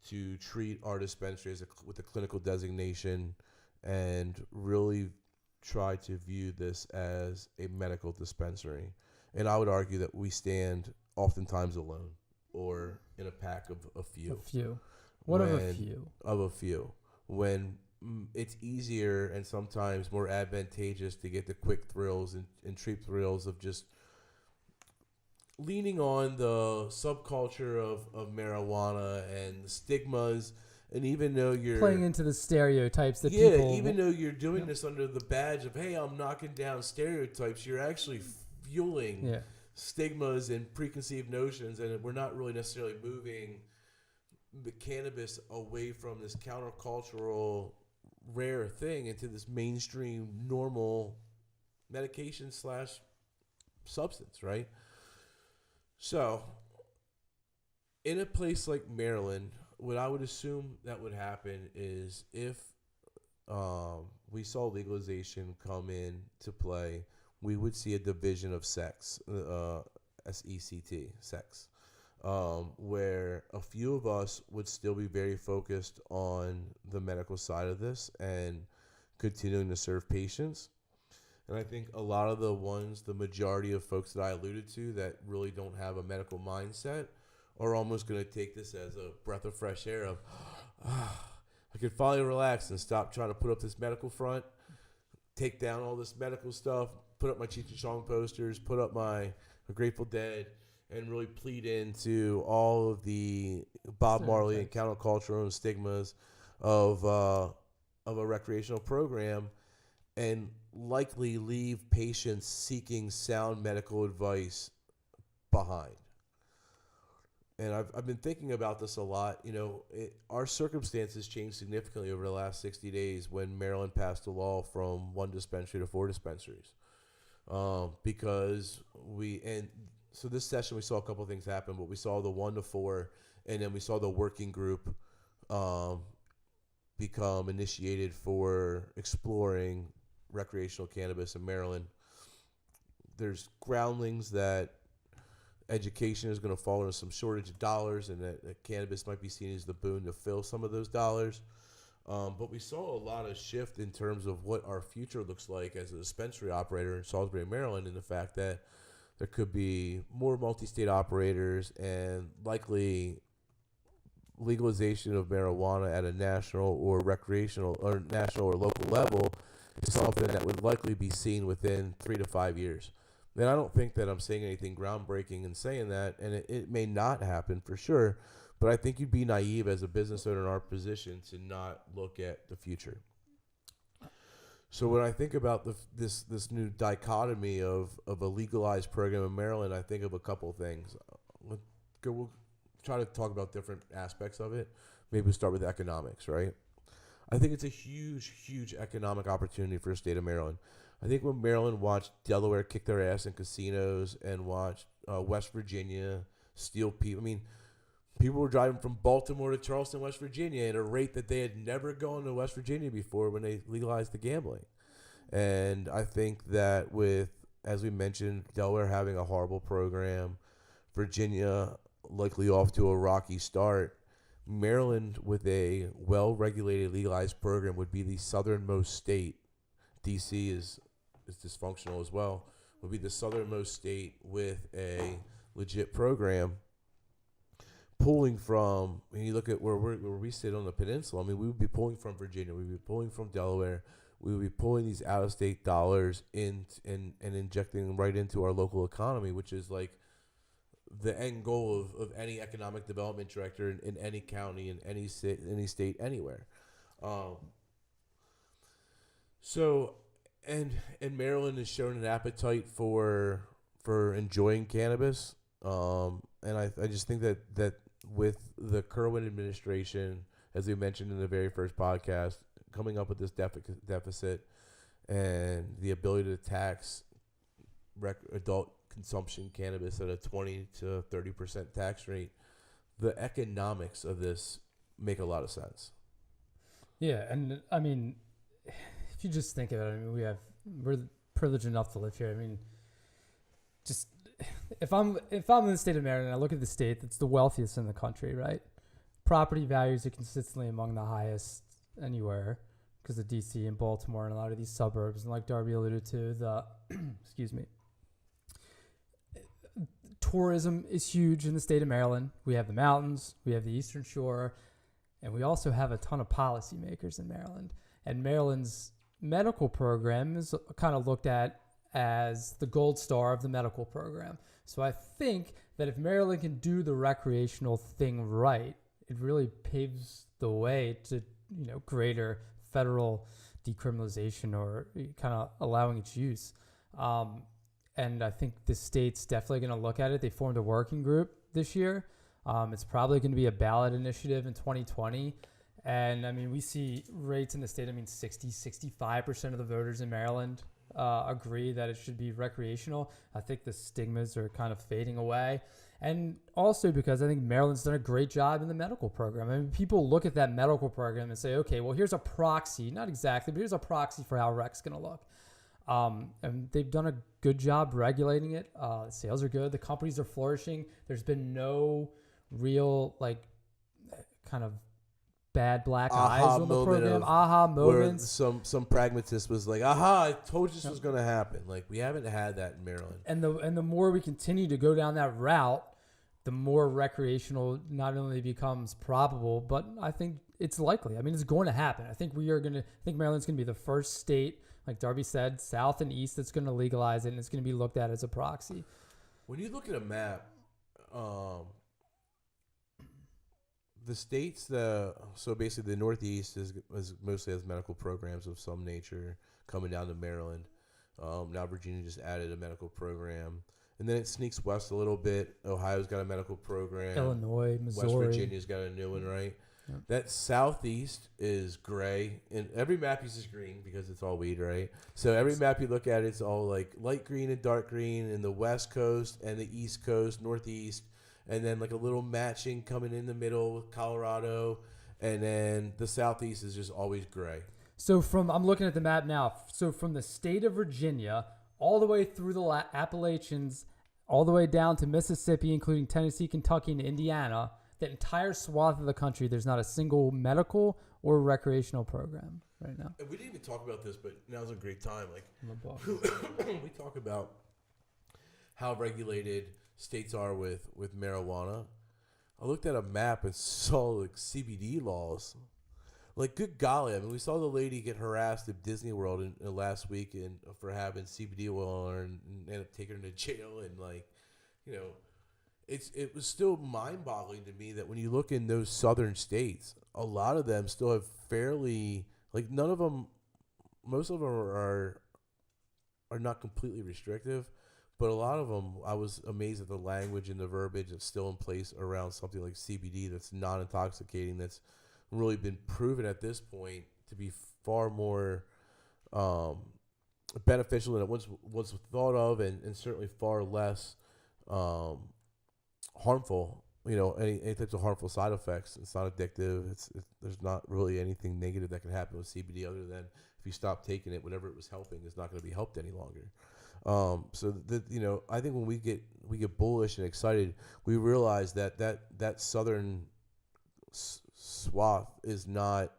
to treat our dispensary with a clinical designation, and really try to view this as a medical dispensary. And I would argue that we stand oftentimes alone, or in a pack of a few. What of a few? Of a few. When it's easier and sometimes more advantageous to get the quick thrills and cheap thrills of just leaning on the subculture of marijuana and the stigmas. And even though you're playing into the stereotypes that people... even though you're doing this under the badge of, hey, I'm knocking down stereotypes, you're actually fueling stigmas and preconceived notions, and we're not really necessarily moving the cannabis away from this countercultural rare thing into this mainstream normal medication / substance, right? So in a place like Maryland, what I would assume that would happen is if we saw legalization come in to play, we would see a division of sex, S-E-C-T, sex, where a few of us would still be very focused on the medical side of this and continuing to serve patients. And I think a lot of the majority of folks that I alluded to that really don't have a medical mindset are almost going to take this as a breath of fresh air of, I can finally relax and stop trying to put up this medical front, take down all this medical stuff, put up my Cheech and Chong posters, put up my Grateful Dead, and really plead into all of the Bob Marley and countercultural and stigmas of a recreational program, and likely leave patients seeking sound medical advice behind. And I've been thinking about this a lot. Our circumstances changed significantly over the last 60 days when Maryland passed a law from 1 dispensary to 4 dispensaries. So this session we saw a couple of things happen, but we saw the 1 to 4, and then we saw the working group become initiated for exploring recreational cannabis in Maryland. There's groundlings that education is going to fall into some shortage of dollars, and that cannabis might be seen as the boon to fill some of those dollars. But we saw a lot of shift in terms of what our future looks like as a dispensary operator in Salisbury, Maryland, and the fact that there could be more multi-state operators, and likely legalization of marijuana at a national or recreational or national or local level is something that would likely be seen within 3 to 5 years. And I don't think that I'm saying anything groundbreaking in saying that, and it may not happen for sure, but I think you'd be naive as a business owner in our position to not look at the future. So when I think about this new dichotomy of a legalized program in Maryland, I think of a couple of things. We'll try to talk about different aspects of it. Maybe we'll start with economics, right? I think it's a huge economic opportunity for the state of Maryland. I think when Maryland watched Delaware kick their ass in casinos and watched West Virginia steal people, I mean, people were driving from Baltimore to Charleston, West Virginia at a rate that they had never gone to West Virginia before when they legalized the gambling. And I think that with, as we mentioned, Delaware having a horrible program, Virginia likely off to a rocky start, Maryland with a well-regulated legalized program would be the southernmost state. D.C. is dysfunctional as well, would be the southernmost state with a legit program. Pulling from, when you look at where we sit on the peninsula, I mean, we would be pulling from Virginia, we would be pulling from Delaware, we would be pulling these out-of-state dollars in and injecting them right into our local economy, which is like the end goal of any economic development director in any county, in any state, anywhere. So, and Maryland has shown an appetite for enjoying cannabis, and I just think that with the Kerwin administration, as we mentioned in the very first podcast, coming up with this deficit and the ability to tax adult consumption cannabis at a 20 to 30% tax rate, the economics of this make a lot of sense. Yeah, and I mean, if you just think of it, I mean, we're privileged enough to live here. I mean, just if I'm in the state of Maryland and I look at the state that's the wealthiest in the country, right? Property values are consistently among the highest anywhere because of DC and Baltimore and a lot of these suburbs. And like Darby alluded to, the excuse me, tourism is huge in the state of Maryland. We have the mountains, we have the Eastern Shore, and we also have a ton of policymakers in Maryland. And Maryland's medical program is kind of looked at as the gold star of the medical program. So I think that if Maryland can do the recreational thing right, it really paves the way to, greater federal decriminalization or kind of allowing its use. And I think the state's definitely going to look at it. They formed a working group this year. It's probably going to be a ballot initiative in 2020. And I mean, we see rates in the state. I mean, 65% of the voters in Maryland agree that it should be recreational. I think the stigmas are kind of fading away. And also because I think Maryland's done a great job in the medical program. I mean, people look at that medical program and say, okay, well, here's a proxy. Not exactly, but here's a proxy for how rec's going to look. And they've done a good job regulating it. Sales are good. The companies are flourishing. There's been no real, kind of bad black eyes on the program. Aha moments. Where some pragmatist was like, aha, I told you this was going to happen. Like, we haven't had that in Maryland. And the more we continue to go down that route, the more recreational not only becomes probable, but I think it's likely. I mean, it's going to happen. I think Maryland's going to be the first state, like Darby said, south and east, that's going to legalize it, and it's going to be looked at as a proxy. When you look at a map, the states so basically the Northeast is mostly has medical programs of some nature coming down to Maryland. Now Virginia just added a medical program, and then it sneaks west a little bit. Ohio's got a medical program. Illinois, Missouri. West Virginia's got a new one, right? Yep. That southeast is gray, and every map uses green because it's all weed, right? So every map you look at, it's all like light green and dark green, and the west coast and the east coast, northeast, and then like a little matching coming in the middle with Colorado, and then the southeast is just always gray. So I'm looking at the map now. So from the state of Virginia all the way through the Appalachians, all the way down to Mississippi, including Tennessee, Kentucky, and Indiana, the entire swath of the country, there's not a single medical or recreational program right now. And we didn't even talk about this, but now's a great time. Like, we talk about how regulated states are with marijuana. I looked at a map and saw like CBD laws. Like, good golly, I mean, we saw the lady get harassed at Disney World last week for having CBD oil on her and ended up taking her to jail. And, like, you know, it was still mind-boggling to me that when you look in those southern states, a lot of them still have fairly, like, none of them, most of them are not completely restrictive, but a lot of them, I was amazed at the language and the verbiage that's still in place around something like CBD that's non-intoxicating, that's really been proven at this point to be far more beneficial than it was thought of, and certainly far less harmful. You know, any types of harmful side effects. It's not addictive. There's not really anything negative that can happen with CBD other than if you stop taking it, whatever it was helping is not going to be helped any longer. So you know, I think when we get bullish and excited, we realize that southern swath is not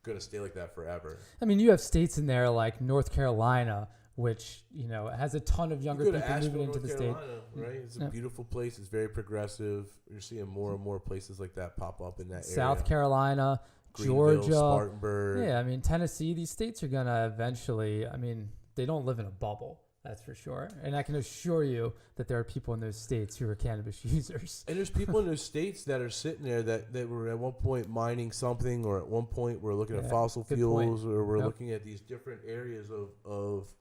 going to stay like that forever. I mean, you have states in there like North Carolina, which, you know, has a ton of younger people moving into the state. Right? It's a beautiful place. It's very progressive. You're seeing more and more places like that pop up in that area. South Carolina, Greenville, Georgia, Spartanburg. Yeah, I mean, Tennessee, these states are going to eventually, I mean, they don't live in a bubble. That's for sure. And I can assure you that there are people in those states who are cannabis users. And there's people in those states that are sitting there that were at one point mining something, or at one point we're looking at fossil fuels, or we're looking at these different areas of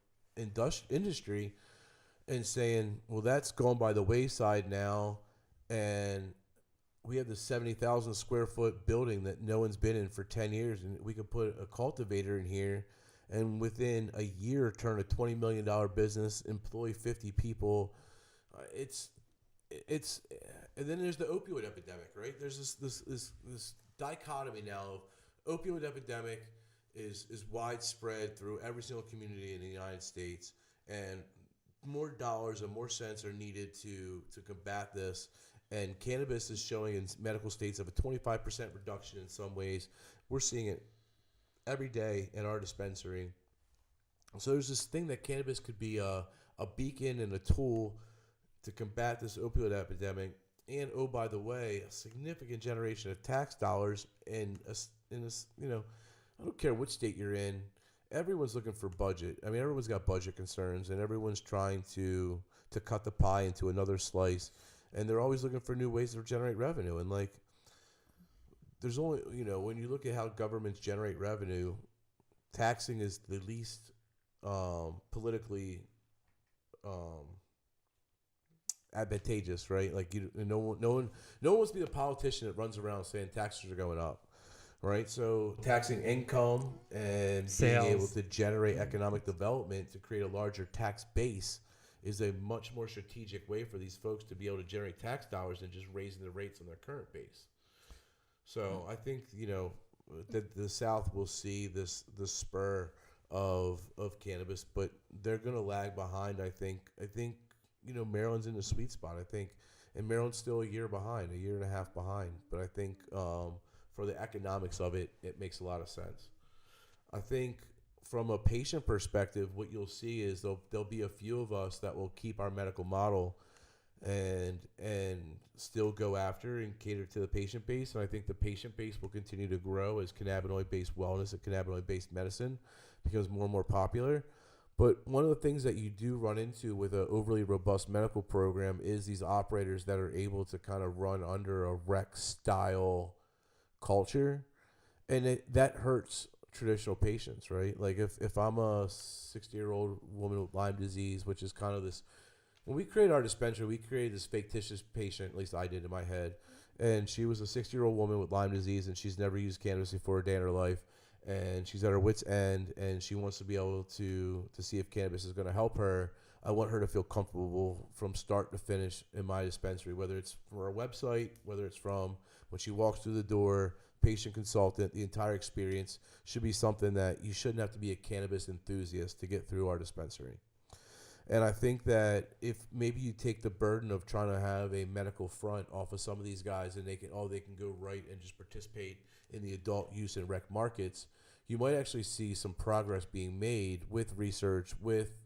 industry and saying, well, that's gone by the wayside now. And we have this 70,000 square foot building that no one's been in for 10 years. And we could put a cultivator in here and within a year turn a $20 million business, employ 50 people. It's and then there's the opioid epidemic, right? There's this dichotomy now of opioid epidemic is widespread through every single community in the United States, and more dollars and more cents are needed to combat this. And cannabis is showing in medical states of a 25% reduction in some ways. We're seeing it every day in our dispensary. So there's this thing that cannabis could be a beacon and a tool to combat this opioid epidemic. And, oh, by the way, a significant generation of tax dollars in this, you know, I don't care which state you're in, everyone's looking for budget. I mean, everyone's got budget concerns, and everyone's trying to cut the pie into another slice. And they're always looking for new ways to generate revenue. And, like, there's only, you know, when you look at how governments generate revenue, taxing is the least politically advantageous, right? Like, no one wants to be the politician that runs around saying taxes are going up, right? So taxing income and sales, being able to generate economic development to create a larger tax base is a much more strategic way for these folks to be able to generate tax dollars than just raising the rates on their current base. So I think, you know, that the South will see the spur of cannabis, but they're going to lag behind. I think, you know, Maryland's in the sweet spot. I think, and Maryland's still a year and a half behind. But I think for the economics of it, it makes a lot of sense. I think from a patient perspective, what you'll see is there'll be a few of us that will keep our medical model and still go after and cater to the patient base. And I think the patient base will continue to grow as cannabinoid-based wellness and cannabinoid-based medicine becomes more and more popular. But one of the things that you do run into with an overly robust medical program is these operators that are able to kind of run under a rec-style culture. And that hurts traditional patients, right? Like if I'm a 60-year-old woman with Lyme disease, which is kind of this, when we created our dispensary, we created this fictitious patient, at least I did in my head, and she was a 60-year-old woman with Lyme disease, and she's never used cannabis before a day in her life, and she's at her wit's end, and she wants to be able to see if cannabis is going to help her. I want her to feel comfortable from start to finish in my dispensary, whether it's from our website, whether it's from when she walks through the door, patient consultant, the entire experience should be something that you shouldn't have to be a cannabis enthusiast to get through our dispensary. And I think that if maybe you take the burden of trying to have a medical front off of some of these guys and they can go right and just participate in the adult use and rec markets, you might actually see some progress being made with research, with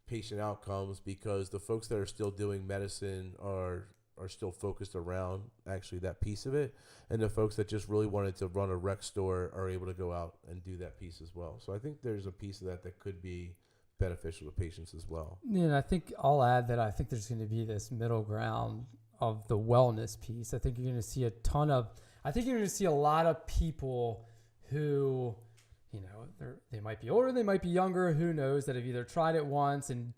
patient outcomes, because the folks that are still doing medicine are are still focused around actually that piece of it, and the folks that just really wanted to run a rec store are able to go out and do that piece as well. So I think there's a piece of that could be beneficial to patients as well. Yeah, and I think I'll add that I think there's going to be this middle ground of the wellness piece. I think you're going to see a lot of people who, you know, they might be older, they might be younger, who knows, that have either tried it once and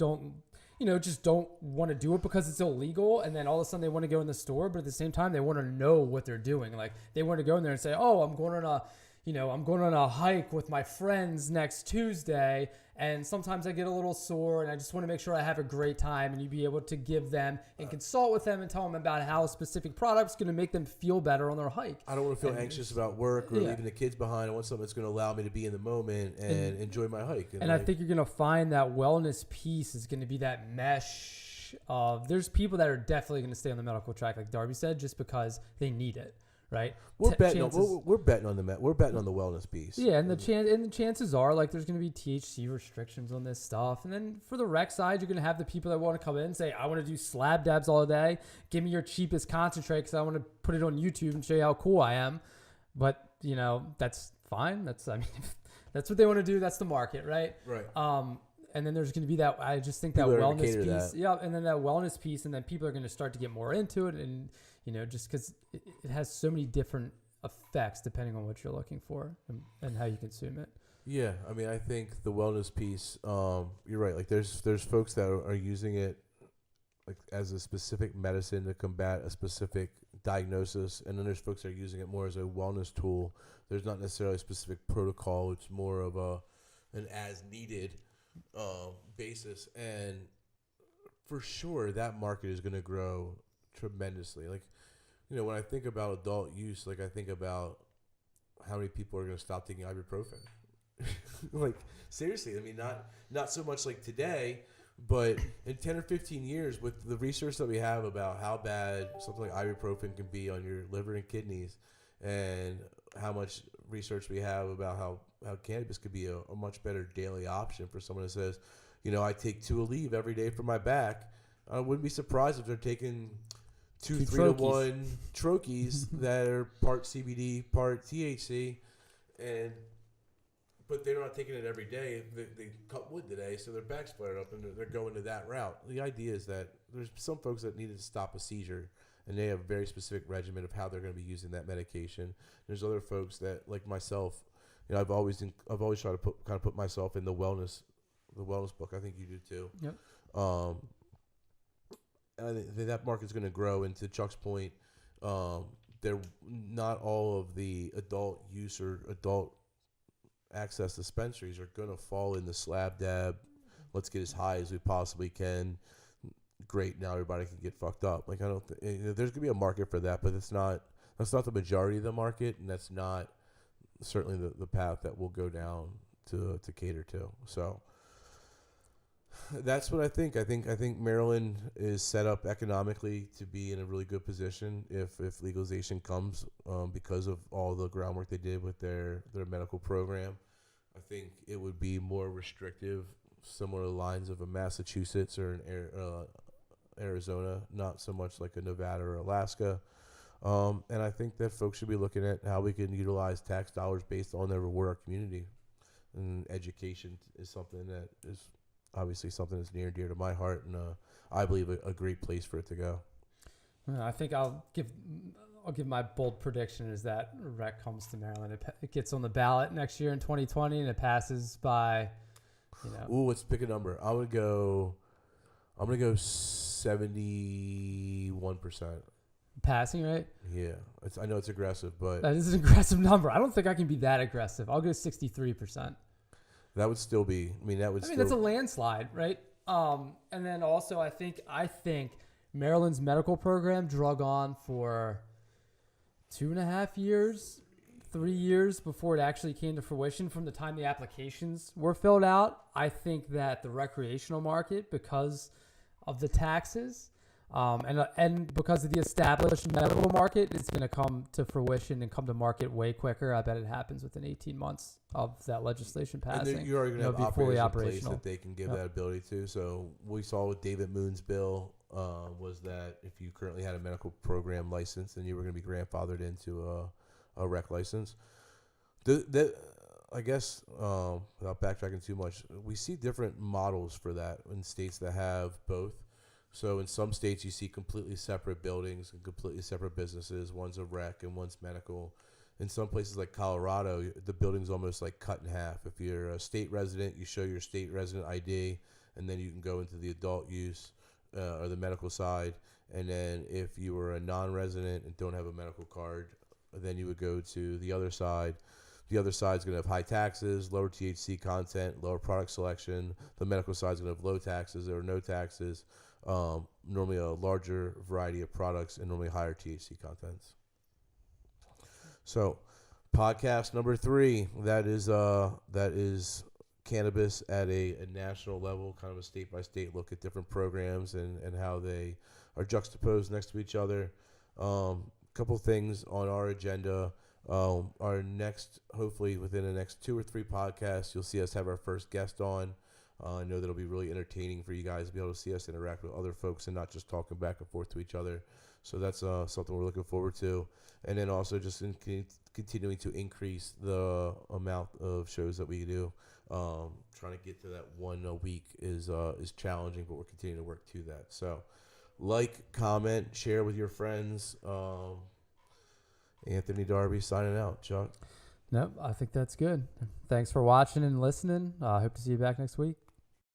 just don't want to do it because it's illegal, and then all of a sudden they want to go in the store, but at the same time they want to know what they're doing. Like, they want to go in there and say, oh, I'm going on a hike with my friends next Tuesday, and sometimes I get a little sore, and I just want to make sure I have a great time. And you'd be able to give them and consult with them and tell them about how a specific product's going to make them feel better on their hike. I don't want to feel anxious about work or leaving the kids behind. I want something that's going to allow me to be in the moment and enjoy my hike. And I think you're going to find that wellness piece is going to be that mesh of, there's people that are definitely going to stay on the medical track, like Darby said, just because they need it. Right, we're betting on the wellness piece. Yeah, and the chances are, like, there's going to be THC restrictions on this stuff. And then for the rec side, you're going to have the people that want to come in and say, I want to do slab dabs all day. Give me your cheapest concentrate because I want to put it on YouTube and show you how cool I am. But, you know, that's fine. That's what they want to do. That's the market, right? Right. And then there's going to be that, I just think, that wellness piece. Yeah, and then that wellness piece, and then people are going to start to get more into it, and, you know, just because it has so many different effects depending on what you're looking for and how you consume it. Yeah, I mean, I think the wellness piece, you're right. Like, there's folks that are using it like as a specific medicine to combat a specific diagnosis, and then there's folks that are using it more as a wellness tool. There's not necessarily a specific protocol. It's more of an as needed basis, and for sure that market is going to grow tremendously. Like, you know, when I think about adult use, like, I think about how many people are going to stop taking ibuprofen. Like, seriously, I mean, not so much like today, but in 10 or 15 years, with the research that we have about how bad something like ibuprofen can be on your liver and kidneys, and how much research we have about how cannabis could be a much better daily option for someone that says, you know, I take 2 Aleve every day for my back. I wouldn't be surprised if they're taking 2 3-to-1 troches that are part CBD, part THC, but they're not taking it every day. They cut wood today, so their back's flared up, and they're going to that route. The idea is that there's some folks that need to stop a seizure, and they have a very specific regimen of how they're going to be using that medication. There's other folks that, like myself, you know, I've always tried to put myself in the wellness book. I think you do too. Yep. And I think that market's going to grow. And to Chuck's point, they're not all of the adult use or adult access dispensaries are going to fall in the slab dab. Let's get as high as we possibly can. Great, now everybody can get fucked up. Like, I don't think there's gonna be a market for that, but that's not the majority of the market, and that's not certainly the path that we'll go down to cater to. So that's what I think. I think Maryland is set up economically to be in a really good position if legalization comes, because of all the groundwork they did with their medical program. I think it would be more restrictive, similar to the lines of a Massachusetts or an Arizona, not so much like a Nevada or Alaska. And I think that folks should be looking at how we can utilize tax dollars based on their reward our community. And education is something that is obviously something that's near and dear to my heart, and I believe a great place for it to go. I think I'll give my bold prediction is that rec comes to Maryland. It gets on the ballot next year in 2020, and it passes by. You know. Ooh, let's pick a number. I'm gonna go 71%. Passing rate? Yeah, I know it's aggressive, but that is an aggressive number. I don't think I can be that aggressive. I'll go 63%. That would still be. I mean, that's a landslide, right? And then also, I think Maryland's medical program drug on for 2.5 years, 3 years before it actually came to fruition from the time the applications were filled out. I think that the recreational market, because of the taxes, and because of the established medical market, is going to come to fruition and come to market way quicker. I bet it happens within 18 months of that legislation passing. And you're already going to have operators in place that they can give that ability to. So we saw with David Moon's bill was that if you currently had a medical program license, then you were going to be grandfathered into a rec license. I guess, without backtracking too much, we see different models for that in states that have both. So in some states, you see completely separate buildings and completely separate businesses. One's a rec and one's medical. In some places like Colorado, the building's almost like cut in half. If you're a state resident, you show your state resident ID, and then you can go into the adult use or the medical side. And then if you were a non-resident and don't have a medical card, then you would go to the other side. The other side's going to have high taxes, lower THC content, lower product selection. The medical side's going to have low taxes or no taxes. Normally a larger variety of products and normally higher THC contents. So, podcast number 3, that is cannabis at a national level, kind of a state-by-state look at different programs and how they are juxtaposed next to each other. Couple things on our agenda. Our next, hopefully within the next 2 or 3 podcasts, you'll see us have our first guest on. I know that'll be really entertaining for you guys to be able to see us interact with other folks and not just talking back and forth to each other. So that's something we're looking forward to. And then also just continuing to increase the amount of shows that we do. Trying to get to that 1 a week is challenging, but we're continuing to work to that. So like, comment, share with your friends. Anthony, Darby signing out. Chuck? Nope, I think that's good. Thanks for watching and listening. I hope to see you back next week.